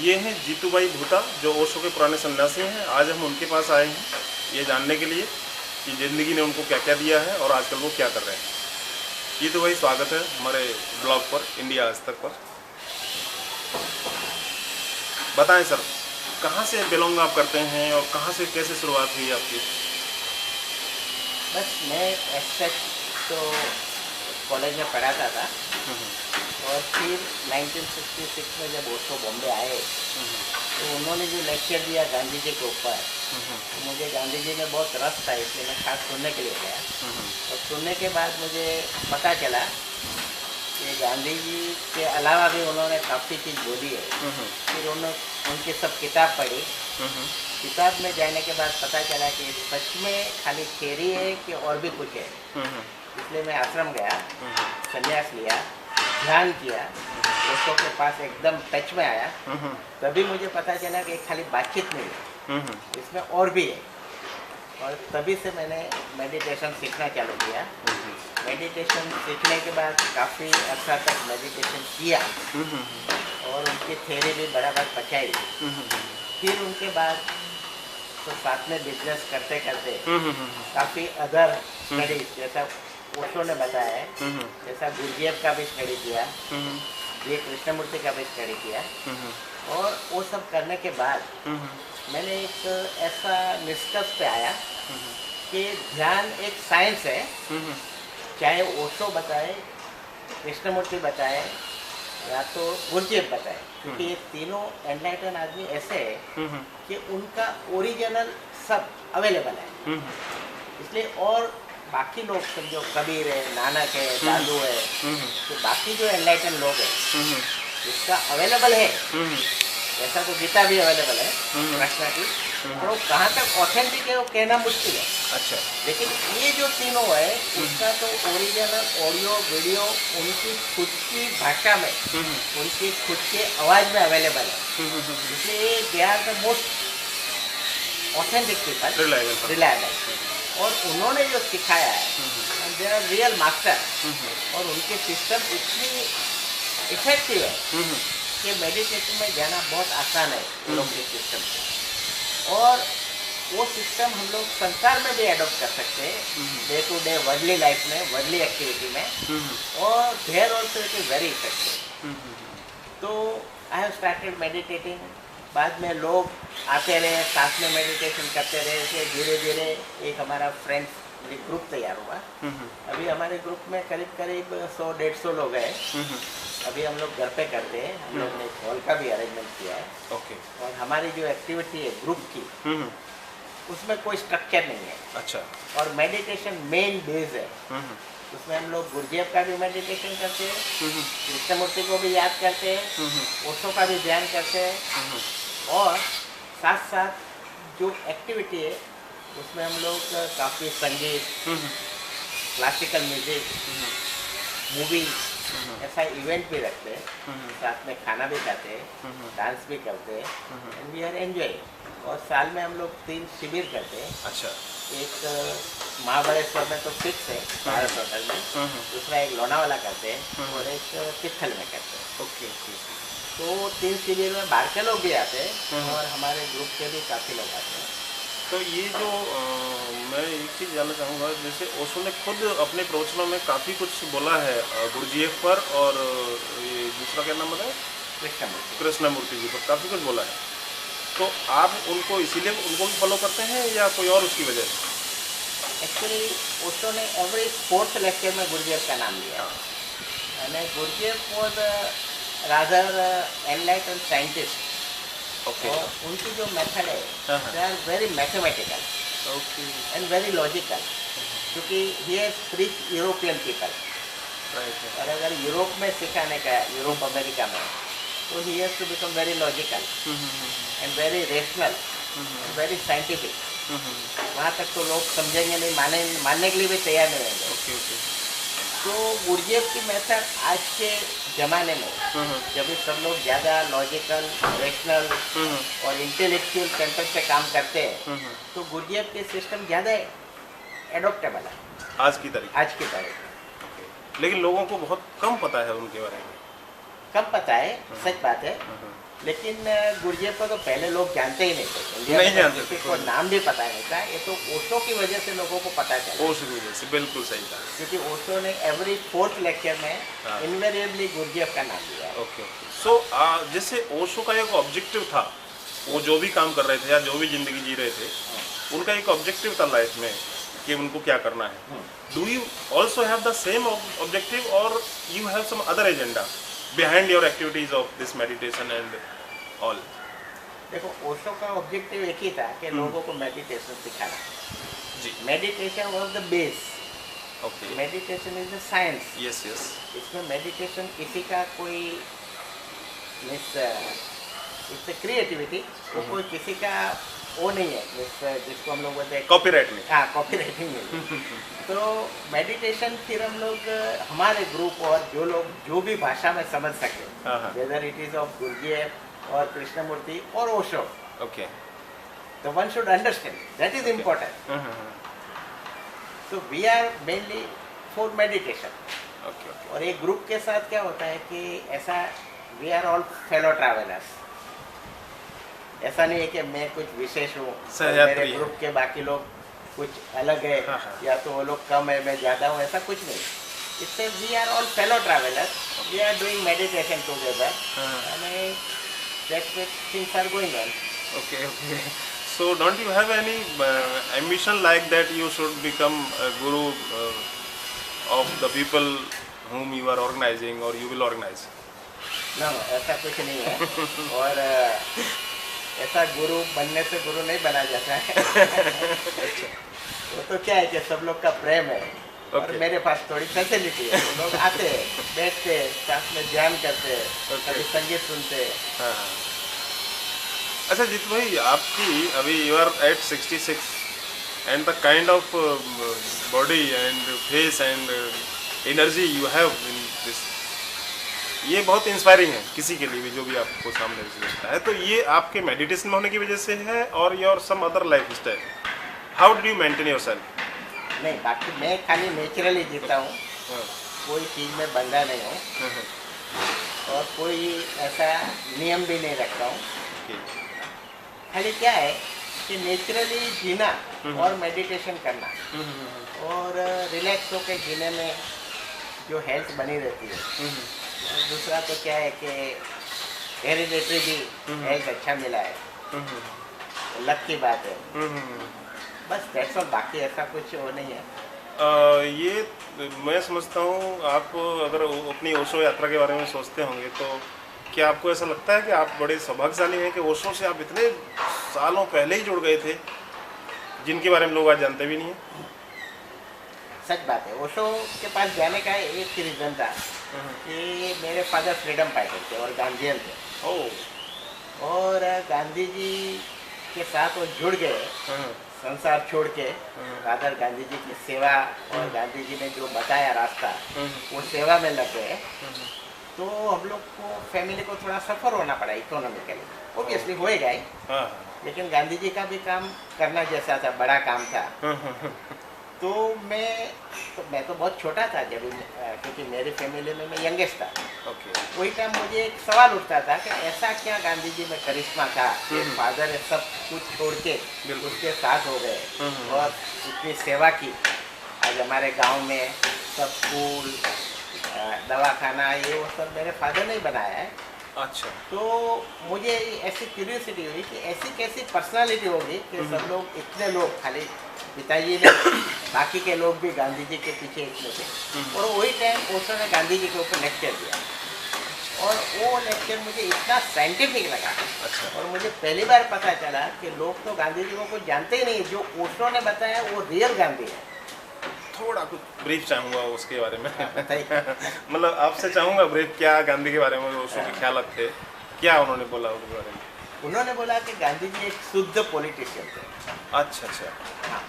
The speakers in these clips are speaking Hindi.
ये हैं जीतू भाई भूटा, जो ओशो के पुराने सन्यासी हैं। आज हम उनके पास आए हैं ये जानने के लिए कि ज़िंदगी ने उनको क्या क्या दिया है और आजकल वो क्या कर रहे हैं। जीतू भाई, स्वागत है हमारे ब्लॉग पर, इंडिया आज तक पर। बताएं सर, कहाँ से बिलोंग आप करते हैं और कहाँ से कैसे शुरुआत हुई आपकी? बस मैं एसएच तो कॉलेज में पढ़ाता था और फिर 1966 में जब ओशो बॉम्बे आए तो उन्होंने जो लेक्चर दिया गांधी जी के ऊपर, तो मुझे गांधी जी में बहुत रस था, इसलिए मैं खास सुनने के लिए गया। और सुनने के बाद मुझे पता चला कि गांधी जी के अलावा भी उन्होंने काफ़ी चीज़ बोली है। फिर उनकी सब किताब पढ़ी। किताब में जाने के बाद पता चला कि सच में खाली थियरी है कि और भी कुछ है। इसलिए मैं आश्रम गया, संन्यास लिया, ध्यान किया, ओशो के पास एकदम टच में आया। तभी मुझे पता चला कि खाली बातचीत नहीं है, इसमें और भी है। और तभी से मैंने मेडिटेशन सीखना चालू किया। मेडिटेशन सीखने के बाद काफ़ी अर्सा तक मेडिटेशन किया और उनकी थ्योरी भी बराबर पचाई। फिर उनके बाद तो साथ में बिजनेस करते करते काफ़ी अदर स्टडीज, जैसा ओशो ने बताया है, जैसा गुरुजीएफ का भी स्टडी किया, ये कृष्णमूर्ति का भी स्टडी किया। और वो सब करने के बाद मैंने एक ऐसा निष्कर्ष पे आया कि ध्यान एक साइंस है। चाहे ओशो बताए, कृष्णमूर्ति बताए या तो गुरुजीएफ बताए, क्योंकि ये तीनों एनलाइटन आदमी ऐसे है कि उनका ओरिजिनल सब अवेलेबल है। इसलिए और बाकी लोग समझो कबीर है, नानक है, दादू है, तो बाकी जो एनलाइटन लोग हैं इसका अवेलेबल है, ऐसा तो गीता भी अवेलेबल है कृष्ण की, और वो कहाँ तक ऑथेंटिक है वो कहना मुश्किल है। अच्छा। लेकिन ये जो तीनों है उसका तो ओरिजिनल ऑडियो वीडियो उनकी खुद की भाषा में, उनकी खुद के आवाज़ में अवेलेबल है। इसलिए they are the most authentic people, reliable. और उन्होंने जो सिखाया है, दे आर रियल मास्टर। और उनके सिस्टम इतनी इफेक्टिव है कि मेडिटेशन में जाना बहुत आसान है लोग के सिस्टम से। और वो सिस्टम हम लोग संसार में भी एडॉप्ट कर सकते हैं, day to day worldly life में, वर्डली एक्टिविटी में। और there also it is very effective. तो आई हैव स्टार्टेड मेडिटेटिंग। बाद में लोग आते रहे, साथ में मेडिटेशन करते रहे, फिर धीरे धीरे एक हमारा फ्रेंड्स ग्रुप तैयार हुआ। अभी हमारे ग्रुप में करीब करीब 100-150 लोग हैं। अभी हम लोग घर पे करते हैं, हम लोग ने हॉल का भी अरेंजमेंट किया है। ओके। और हमारी जो एक्टिविटी है ग्रुप की, उसमें कोई स्ट्रक्चर नहीं है। अच्छा। और मेडिटेशन मेन बेस है। उसमें हम लोग गुरुजीएफ का भी मेडिटेशन करते हैं, कृष्णमूर्ति को भी याद करते हैं, ओशो का भी ध्यान करते हैं। और साथ साथ जो एक्टिविटी है उसमें हम लोग काफ़ी संगीत, क्लासिकल म्यूजिक, मूवी, ऐसा इवेंट भी रखते हैं। साथ में खाना भी खाते हैं, डांस भी करते हैं, एंड वी आर एंजॉयिंग। और साल में हम लोग 3 शिविर करते हैं। अच्छा। एक महाबलेश्वर में तो फिक्स है, भारत होटल में। दूसरा एक लोनावाला करते हैं और एक तिथल में करते हैं। ओके। तो 3 शिविर में बाहर के लोग भी आते हैं और हमारे ग्रुप के भी काफ़ी लोग आते हैं। तो ये जो मैं एक चीज़ जानना चाहूँगा, जैसे ओशो ने खुद अपने प्रवचनों में काफ़ी कुछ बोला है गुरुजीएफ पर, और ये दूसरा क्या नाम बताया, कृष्णमूर्ति जी पर काफ़ी कुछ बोला है। तो आप उनको इसीलिए उनको भी फॉलो करते हैं या कोई और उसकी वजह से? एक्चुअली ओशो ने एवरी 4th लेक्चर में गुरुजीएफ का नाम लिया। मैंने Gurdjieff was rather enlighten scientist. Okay. और उनकी जो मेथड है they are very mathematical and very logical, क्योंकि he has preach European people. और अगर यूरोप में सिखाने का, यूरोप अमेरिका में, तो he has to become very logical and very rational and very scientific. वहाँ तक तो लोग समझेंगे नहीं, मानने के लिए भी तैयार नहीं रहेंगे। तो गुरुजीएफ की मेथड आज के ज़माने में जब सब लोग ज़्यादा लॉजिकल, रेशनल और इंटेलेक्चुअल सेंटर से काम करते हैं, तो गुरुजीएफ के सिस्टम ज़्यादा एडोप्टेबल है आज की तारीख। लेकिन लोगों को बहुत कम पता है उनके बारे में। कम पता है, सच बात है। लेकिन गुरजेफ को तो पहले लोग जानते ही नहीं थे, इंडिया नहीं में जानते थे, किसी को नाम भी पता नहीं था। ये तो ओशो की वजह से लोगों को पता चला, ओशो की वजह से, बिल्कुल सही था। क्योंकि ओशो ने एवरी 4th लेक्चर में हाँ। इन्वेरिएबली गुरजेफ का नाम लिया है। Okay okay. सो जैसे ओशो का एक ऑब्जेक्टिव था, वो जो भी काम कर रहे थे या जो भी जिंदगी जी रहे थे, उनका एक ऑब्जेक्टिव था लाइफ में कि उनको क्या करना है। Do you also have the same objective और you have some other agenda behind your activities of this meditation and all? देखो, ओशो का ऑब्जेक्टिव एक ही था कि लोगों को मेडिटेशन सिखाना। जी। Meditation was the base. Okay. Meditation is the science. Yes yes. इसमें मेडिटेशन किसी का कोई मिस इससे क्रिएटिविटी, वो कोई किसी का वो नहीं है जिसको हम लोग बोलते हैं कॉपीराइट नहीं। हाँ, कॉपीराइटिंग नहीं। तो मेडिटेशन फिर हम लोग हमारे ग्रुप और जो लोग जो भी भाषा में समझ सके, हाँ। Whether it is of Gurdjieff और कृष्णमूर्ति और ओशो, ओके। तो one should understand, that is important. तो we are mainly for meditation. Okay okay. और एक ग्रुप के साथ क्या होता है कि ऐसा we are all fellow travellers. ऐसा नहीं है कि मैं कुछ विशेष हूँ, मेरे ग्रुप के बाकी लोग कुछ अलग है, या तो वो लोग कम है मैं ज़्यादा हूँ, ऐसा कुछ नहीं। इससे we are all fellow travellers, we are doing meditation together and that's what things are going on. Okay, okay. So don't you have any ambition like that you should become a guru of the people whom you are organizing or you will organize? No, ऐसा कुछ नहीं है। और ऐसा गुरु बनने से गुरु नहीं बना जाता है। वो तो क्या है कि सब लोग का प्रेम है। और मेरे पास थोड़ी फैसिलिटी है, लोग आते हैं, बैठते हैं, साथ में ध्यान करते हैं, कभी संगीत सुनते हैं। अच्छा जीत भाई, आपकी अभी you are at 66 and the kind of body and face and energy you have in this, ये बहुत इंस्पायरिंग है किसी के लिए भी जो भी आपको सामने दिखता है। तो ये आपके मेडिटेशन में होने की वजह से है और your some other life style? How do you maintain yourself? नहीं, बाकी मैं खाली नेचुरली जीता हूँ, कोई चीज़ में बंधा नहीं हूँ और कोई ऐसा नियम भी नहीं रखता हूँ। खाली क्या है कि नेचुरली जीना और मेडिटेशन करना और रिलैक्स होकर जीने में जो हेल्थ बनी रहती है। और दूसरा तो क्या है कि हेरिडेटरी भी हेल्थ अच्छा मिला है, लक की बात है। बस दैट्स ऑल, बाकी ऐसा कुछ वो नहीं है। ये मैं समझता हूँ आप अगर अपनी ओशो यात्रा के बारे में सोचते होंगे तो क्या आपको ऐसा लगता है कि आप बड़े सौभाग्यशाली हैं कि ओशो से आप इतने सालों पहले ही जुड़ गए थे जिनके बारे में लोग आज जानते भी नहीं हैं? सच बात है। ओशो के पास जाने का एक ही रीज़न था कि मेरे फादर फ्रीडम फाइटर थे और गांधीयन थे। और गांधी जी के साथ वो जुड़ गए, संसार छोड़ के फादर गांधी जी की सेवा और गांधी जी ने जो बताया रास्ता, वो सेवा में लग गए। तो हम लोग को फैमिली को थोड़ा सफ़र होना पड़ा इकोनॉमिकली, ओबियसली होएगा ही, लेकिन गांधी जी का भी काम करना जैसा था, बड़ा काम था। तो मैं तो बहुत छोटा था जब, क्योंकि मेरी फैमिली में मैं यंगेस्ट था। वही टाइम मुझे एक सवाल उठता था कि ऐसा क्या गांधी जी में करिश्मा था कि फादर सब कुछ छोड़ के उसके साथ हो गए और इतनी सेवा की। आज हमारे गांव में सब स्कूल, दवाखाना, ये वो सब मेरे फादर ने ही बनाया है। अच्छा। तो मुझे ऐसी क्यूरियोसिटी हुई कि ऐसी कैसी पर्सनालिटी होगी कि सब लोग, इतने लोग, खाली पिताजी ने, बाकी के लोग भी गांधी जी के पीछे इतने थे। और वही टाइम ओशो ने गांधी जी के ऊपर लेक्चर दिया और वो लेक्चर मुझे इतना साइंटिफिक लगा। अच्छा। और मुझे पहली बार पता चला कि लोग तो गांधी जी को कुछ जानते ही नहीं, जो ओशो ने बताया वो रियल गांधी है। थोड़ा कुछ ब्रीफ चाहूँगा उसके बारे में। मतलब आपसे चाहूँगा ब्रीफ, क्या गांधी के बारे में ओशो के ख्याल थे, क्या उन्होंने बोला उनके बारे में? उन्होंने बोला कि गांधी जी एक शुद्ध पॉलिटिशियन थे। अच्छा अच्छा। हाँ।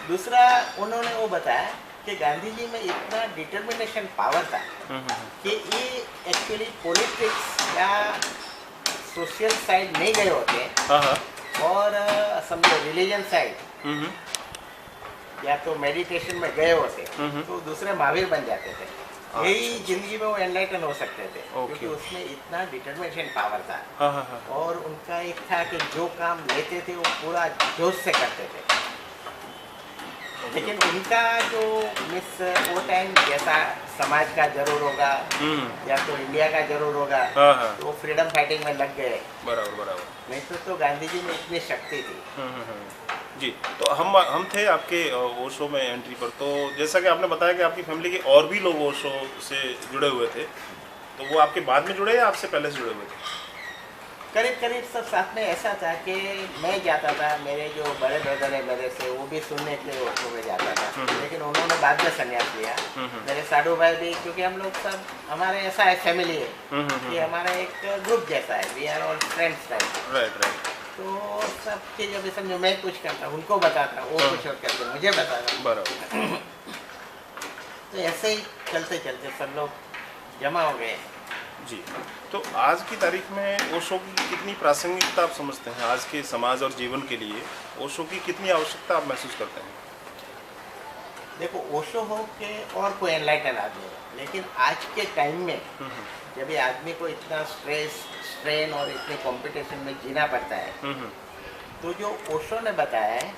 दूसरा उन्होंने वो बताया कि गांधी जी में इतना डिटर्मिनेशन पावर था कि ये एक्चुअली पॉलिटिक्स या सोशल साइड नहीं गए होते और समझो रिलीजन साइड या तो मेडिटेशन में गए होते तो दूसरे महावीर बन जाते थे। यही जिंदगी में वो एनलाइटन हो सकते थे, ओके। क्योंकि उसमें इतना डिटर्मिनेशन पावर था। हाँ हाँ हाँ। और उनका एक था कि जो काम लेते थे वो पूरा जोश से करते थे। लेकिन उनका जो मिस वो टाइम जैसा समाज का जरूर होगा या तो इंडिया का जरूर होगा, हाँ हाँ, तो वो फ्रीडम फाइटिंग में लग गए। बराबर बराबर। नहीं तो गांधी जी में इतनी शक्ति थी। जी, तो हम थे आपके ओशो में एंट्री पर। तो जैसा कि आपने बताया कि आपकी फैमिली के और भी लोग ओशो से जुड़े हुए थे, तो वो आपके बाद में जुड़े या आपसे पहले से जुड़े हुए थे? करीब करीब सब साथ में ऐसा था कि मैं जाता था, मेरे जो बड़े ब्रदर है मेरे से, वो भी सुनने के लिए ओशो में जाता था। लेकिन उन्होंने बाद में संन्यास लिया। मेरे साधु भाई भी, क्योंकि हम लोग सब हमारे ऐसा है फैमिली है कि हमारा एक ग्रुप जैसा है, we are all friends type. Right right. तो सब चीज़ अभी समझो, मैं कुछ करता उनको बताता, वो कुछ और करते मुझे बताता। बराबर। तो ऐसे ही चलते चलते सब लोग जमा हो गए। जी, तो आज की तारीख में ओशो की कितनी प्रासंगिकता आप समझते हैं? आज के समाज और जीवन के लिए ओशो की कितनी आवश्यकता आप महसूस करते हैं? देखो, ओशो हो के और कोई एनलाइटन आदमी हो, लेकिन आज के टाइम में जब ये आदमी को इतना स्ट्रेस, स्ट्रेन और इतने कंपटीशन में जीना पड़ता है, तो जो ओशो ने बताया है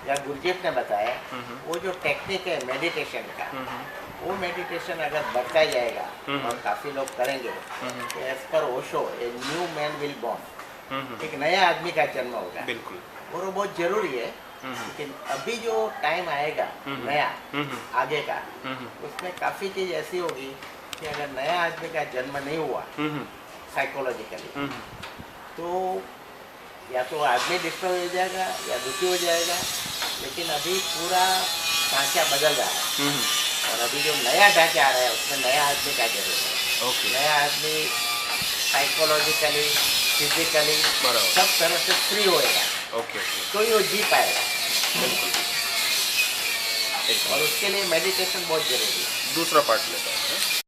या गुरजीएफ ने बताया, वो जो टेक्निक है मेडिटेशन का, वो मेडिटेशन अगर बढ़ता जाएगा और काफ़ी लोग करेंगे, तो एज पर Osho a new man will born, एक नया आदमी का जन्म होगा। बिल्कुल। और वो बहुत जरूरी है। लेकिन अभी जो टाइम आएगा नया आगे का, उसमें काफ़ी चीज़ ऐसी होगी कि अगर नया आदमी का जन्म नहीं हुआ साइकोलॉजिकली, तो या तो आदमी डिस्ट्रॉय हो जाएगा या दुखी हो जाएगा। लेकिन अभी पूरा ढांचा बदल रहा है, और अभी जो नया ढांचा आ रहा है उसमें नया आदमी का जरूरत है। ओके। नया आदमी साइकोलॉजिकली, फिजिकली सब तरह से फ्री होएगा, ओके ओके। तो ही वो जी पाएगा। बिल्कुल। और उसके लिए मेडिटेशन बहुत जरूरी है। दूसरा पार्ट लेता हूँ।